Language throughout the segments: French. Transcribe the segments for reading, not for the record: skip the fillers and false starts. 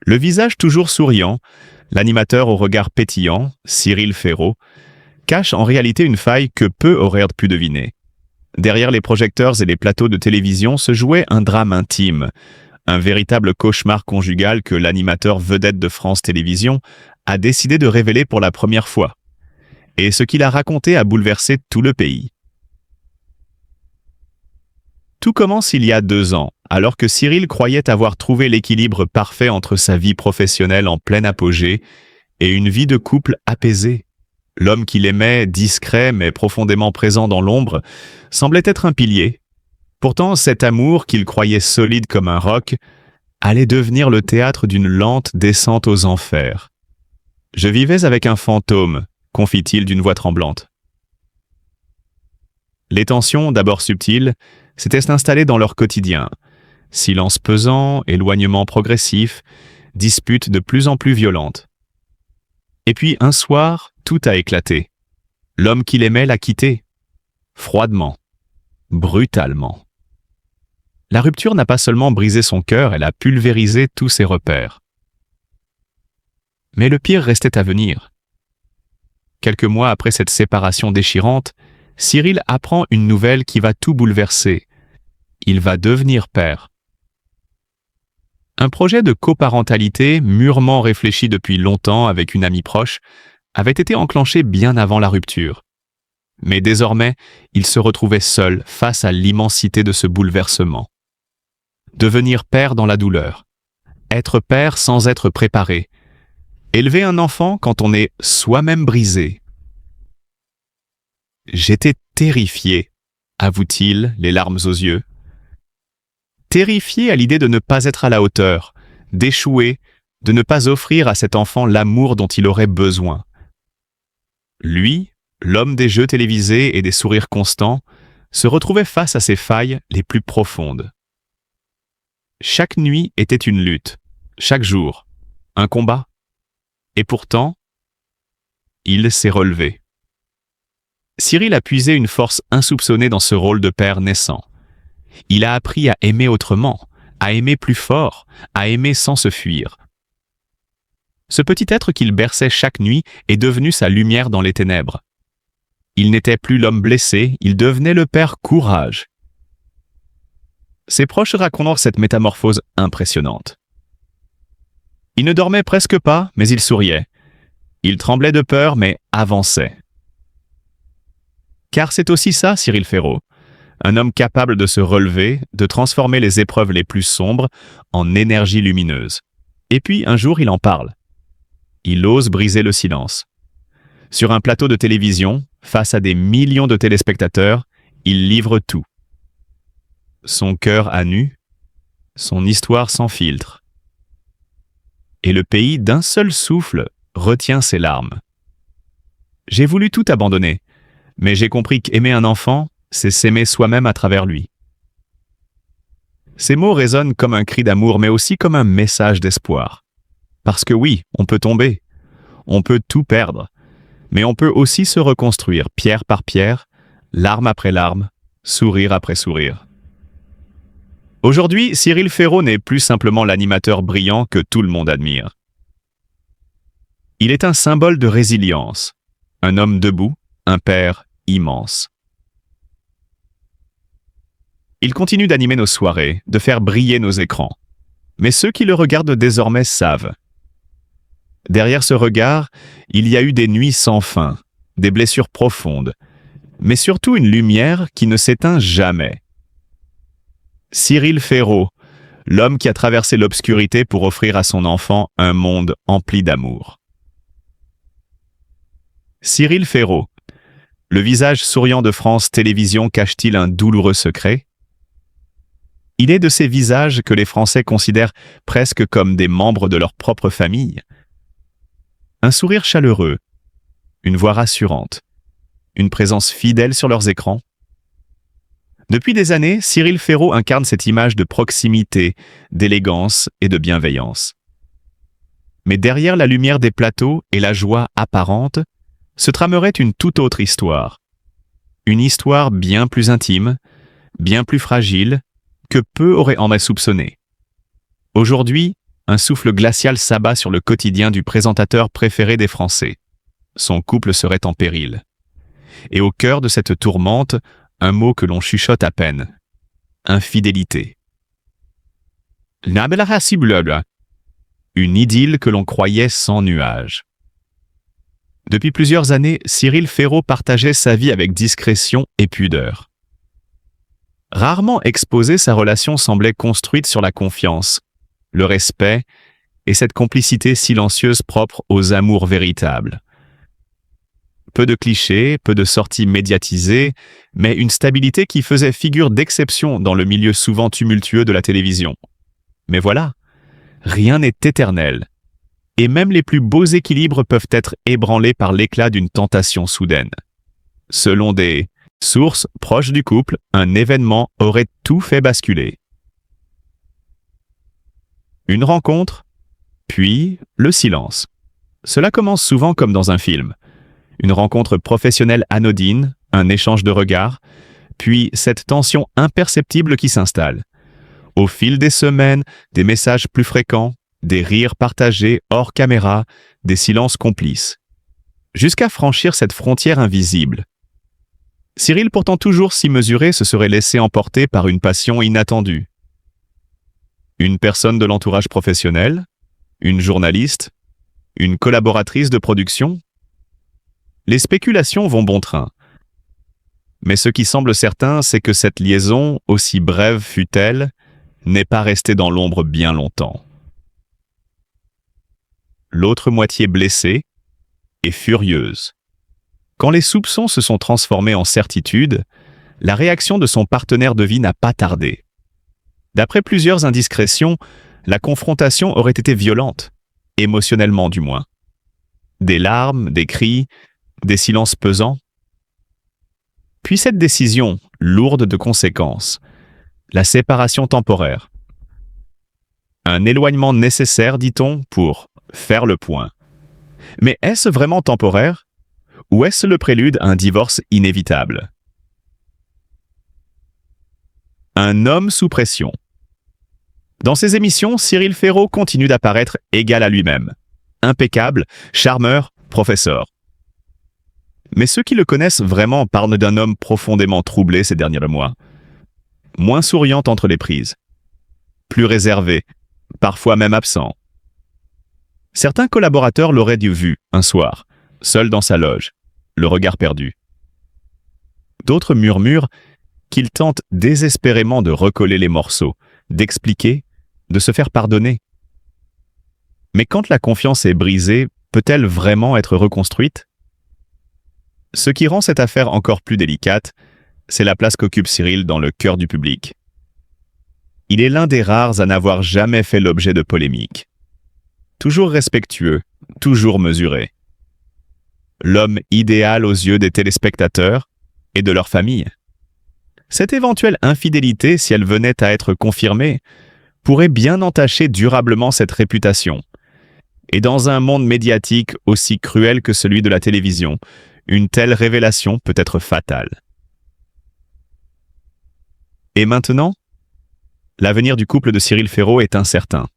Le visage toujours souriant, l'animateur au regard pétillant, Cyril Ferraud, cache en réalité une faille que peu auraient pu deviner. Derrière les projecteurs et les plateaux de télévision se jouait un drame intime, un véritable cauchemar conjugal que l'animateur vedette de France Télévisions a décidé de révéler pour la première fois. Et ce qu'il a raconté a bouleversé tout le pays. Tout commence il y a 2 ans, alors que Cyril croyait avoir trouvé l'équilibre parfait entre sa vie professionnelle en plein apogée et une vie de couple apaisée. L'homme qu'il aimait, discret mais profondément présent dans l'ombre, semblait être un pilier. Pourtant, cet amour qu'il croyait solide comme un roc allait devenir le théâtre d'une lente descente aux enfers. « Je vivais avec un fantôme », confie-t-il d'une voix tremblante. Les tensions, d'abord subtiles, s'étaient installées dans leur quotidien. Silence pesant, éloignement progressif, disputes de plus en plus violentes. Et puis un soir, tout a éclaté. L'homme qu'il aimait l'a quitté. Froidement. Brutalement. La rupture n'a pas seulement brisé son cœur, elle a pulvérisé tous ses repères. Mais le pire restait à venir. Quelques mois après cette séparation déchirante, Cyril apprend une nouvelle qui va tout bouleverser. Il va devenir père. Un projet de coparentalité, mûrement réfléchi depuis longtemps avec une amie proche, avait été enclenché bien avant la rupture. Mais désormais, il se retrouvait seul face à l'immensité de ce bouleversement. Devenir père dans la douleur. Être père sans être préparé. Élever un enfant quand on est soi-même brisé. J'étais terrifié, avoue-t-il, les larmes aux yeux. Terrifié à l'idée de ne pas être à la hauteur, d'échouer, de ne pas offrir à cet enfant l'amour dont il aurait besoin. Lui, l'homme des jeux télévisés et des sourires constants, se retrouvait face à ses failles les plus profondes. Chaque nuit était une lutte, chaque jour, un combat. Et pourtant, il s'est relevé. Cyril a puisé une force insoupçonnée dans ce rôle de père naissant. Il a appris à aimer autrement, à aimer plus fort, à aimer sans se fuir. Ce petit être qu'il berçait chaque nuit est devenu sa lumière dans les ténèbres. Il n'était plus l'homme blessé, il devenait le père courage. Ses proches racontent cette métamorphose impressionnante. Il ne dormait presque pas, mais il souriait. Il tremblait de peur, mais avançait. Car c'est aussi ça, Cyril Ferraud. Un homme capable de se relever, de transformer les épreuves les plus sombres en énergie lumineuse. Et puis, un jour, il en parle. Il ose briser le silence. Sur un plateau de télévision, face à des millions de téléspectateurs, il livre tout. Son cœur à nu, son histoire sans filtre. Et le pays, d'un seul souffle, retient ses larmes. J'ai voulu tout abandonner, mais j'ai compris qu'aimer un enfant, c'est s'aimer soi-même à travers lui. Ces mots résonnent comme un cri d'amour, mais aussi comme un message d'espoir. Parce que oui, on peut tomber, on peut tout perdre, mais on peut aussi se reconstruire pierre par pierre, larme après larme, sourire après sourire. Aujourd'hui, Cyril Ferraud n'est plus simplement l'animateur brillant que tout le monde admire. Il est un symbole de résilience, un homme debout, un père immense. Il continue d'animer nos soirées, de faire briller nos écrans. Mais ceux qui le regardent désormais savent. Derrière ce regard, il y a eu des nuits sans fin, des blessures profondes, mais surtout une lumière qui ne s'éteint jamais. Cyril Ferraud, l'homme qui a traversé l'obscurité pour offrir à son enfant un monde empli d'amour. Cyril Ferraud, le visage souriant de France Télévisions cache-t-il un douloureux secret? Il est de ces visages que les Français considèrent presque comme des membres de leur propre famille. Un sourire chaleureux, une voix rassurante, une présence fidèle sur leurs écrans. Depuis des années, Cyril Ferraud incarne cette image de proximité, d'élégance et de bienveillance. Mais derrière la lumière des plateaux et la joie apparente, se tramerait une toute autre histoire. Une histoire bien plus intime, bien plus fragile, que peu auraient en soupçonné. Aujourd'hui, un souffle glacial s'abat sur le quotidien du présentateur préféré des Français. Son couple serait en péril. Et au cœur de cette tourmente, un mot que l'on chuchote à peine. Infidélité. Une idylle que l'on croyait sans nuages. Depuis plusieurs années, Cyril Ferraud partageait sa vie avec discrétion et pudeur. Rarement exposée, sa relation semblait construite sur la confiance, le respect et cette complicité silencieuse propre aux amours véritables. Peu de clichés, peu de sorties médiatisées, mais une stabilité qui faisait figure d'exception dans le milieu souvent tumultueux de la télévision. Mais voilà, rien n'est éternel, et même les plus beaux équilibres peuvent être ébranlés par l'éclat d'une tentation soudaine. Selon des sources proches du couple, un événement aurait tout fait basculer. Une rencontre, puis le silence. Cela commence souvent comme dans un film. Une rencontre professionnelle anodine, un échange de regards, puis cette tension imperceptible qui s'installe. Au fil des semaines, des messages plus fréquents, des rires partagés hors caméra, des silences complices. Jusqu'à franchir cette frontière invisible. Cyril, pourtant toujours si mesuré, se serait laissé emporter par une passion inattendue. Une personne de l'entourage professionnel, une journaliste, une collaboratrice de production. Les spéculations vont bon train. Mais ce qui semble certain, c'est que cette liaison, aussi brève fût-elle, n'est pas restée dans l'ombre bien longtemps. L'autre moitié blessée et furieuse. Quand les soupçons se sont transformés en certitude, la réaction de son partenaire de vie n'a pas tardé. D'après plusieurs indiscrétions, la confrontation aurait été violente, émotionnellement du moins. Des larmes, des cris, des silences pesants. Puis cette décision, lourde de conséquences, la séparation temporaire. Un éloignement nécessaire, dit-on, pour faire le point. Mais est-ce vraiment temporaire? Ou est-ce le prélude à un divorce inévitable? Un homme sous pression. Dans ses émissions, Cyril Ferraud continue d'apparaître égal à lui-même. Impeccable, charmeur, professeur. Mais ceux qui le connaissent vraiment parlent d'un homme profondément troublé ces derniers mois. Moins souriant entre les prises. Plus réservé, parfois même absent. Certains collaborateurs l'auraient vu, un soir, seul dans sa loge, le regard perdu. D'autres murmurent qu'il tente désespérément de recoller les morceaux, d'expliquer, de se faire pardonner. Mais quand la confiance est brisée, peut-elle vraiment être reconstruite? Ce qui rend cette affaire encore plus délicate, c'est la place qu'occupe Cyril dans le cœur du public. Il est l'un des rares à n'avoir jamais fait l'objet de polémiques. Toujours respectueux, toujours mesuré. L'homme idéal aux yeux des téléspectateurs et de leur famille. Cette éventuelle infidélité, si elle venait à être confirmée, pourrait bien entacher durablement cette réputation. Et dans un monde médiatique aussi cruel que celui de la télévision, une telle révélation peut être fatale. Et maintenant, l'avenir du couple de Cyril Ferraud est incertain.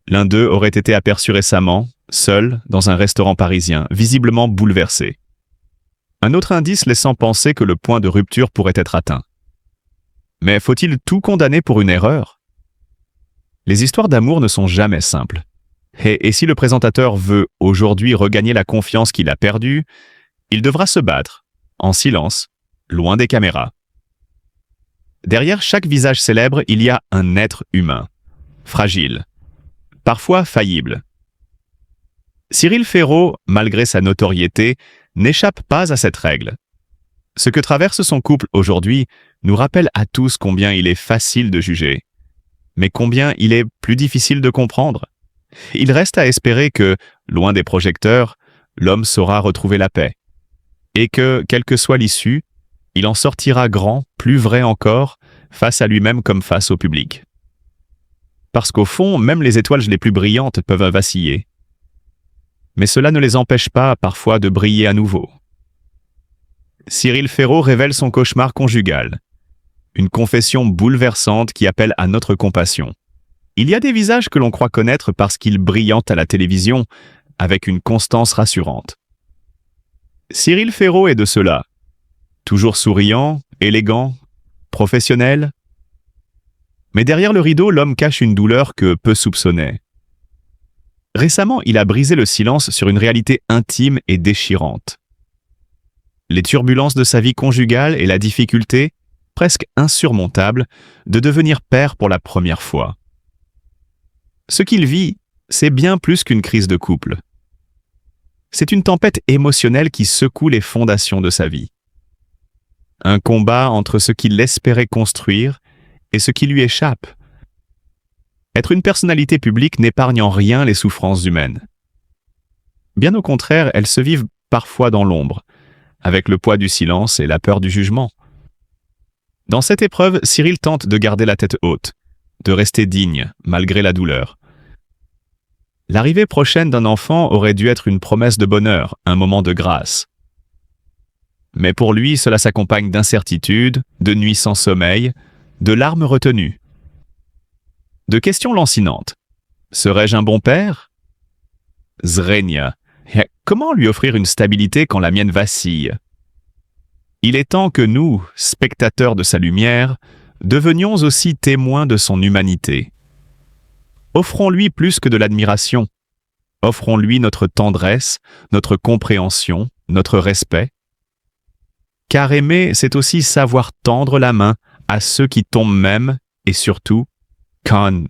L'un d'eux aurait été aperçu récemment, seul, dans un restaurant parisien, visiblement bouleversé. Un autre indice laissant penser que le point de rupture pourrait être atteint. Mais faut-il tout condamner pour une erreur? Les histoires d'amour ne sont jamais simples. Et si le présentateur veut aujourd'hui regagner la confiance qu'il a perdue, il devra se battre, en silence, loin des caméras. Derrière chaque visage célèbre, il y a un être humain, fragile, parfois faillible. Cyril Ferraud, malgré sa notoriété, n'échappe pas à cette règle. Ce que traverse son couple aujourd'hui nous rappelle à tous combien il est facile de juger, mais combien il est plus difficile de comprendre. Il reste à espérer que, loin des projecteurs, l'homme saura retrouver la paix. Et que, quelle que soit l'issue, il en sortira grand, plus vrai encore, face à lui-même comme face au public. Parce qu'au fond, même les étoiles les plus brillantes peuvent vaciller. Mais cela ne les empêche pas, parfois, de briller à nouveau. Cyril Ferraud révèle son cauchemar conjugal. Une confession bouleversante qui appelle à notre compassion. Il y a des visages que l'on croit connaître parce qu'ils brillantent à la télévision, avec une constance rassurante. Cyril Ferraud est de ceux-là. Toujours souriant, élégant, professionnel. Mais derrière le rideau, l'homme cache une douleur que peu soupçonnaient. Récemment, il a brisé le silence sur une réalité intime et déchirante. Les turbulences de sa vie conjugale et la difficulté, presque insurmontable, de devenir père pour la première fois. Ce qu'il vit, c'est bien plus qu'une crise de couple. C'est une tempête émotionnelle qui secoue les fondations de sa vie. Un combat entre ce qu'il espérait construire et ce qui lui échappe. Être une personnalité publique n'épargne en rien les souffrances humaines. Bien au contraire, elles se vivent parfois dans l'ombre, avec le poids du silence et la peur du jugement. Dans cette épreuve, Cyril tente de garder la tête haute, de rester digne malgré la douleur. L'arrivée prochaine d'un enfant aurait dû être une promesse de bonheur, un moment de grâce. Mais pour lui, cela s'accompagne d'incertitudes, de nuits sans sommeil, de larmes retenues. De questions lancinantes. Serais-je un bon père? Zrenia. Comment lui offrir une stabilité quand la mienne vacille? Il est temps que nous, spectateurs de sa lumière, devenions aussi témoins de son humanité. Offrons-lui plus que de l'admiration. Offrons-lui notre tendresse, notre compréhension, notre respect. Car aimer, c'est aussi savoir tendre la main à ceux qui tombent même, et surtout, Khan.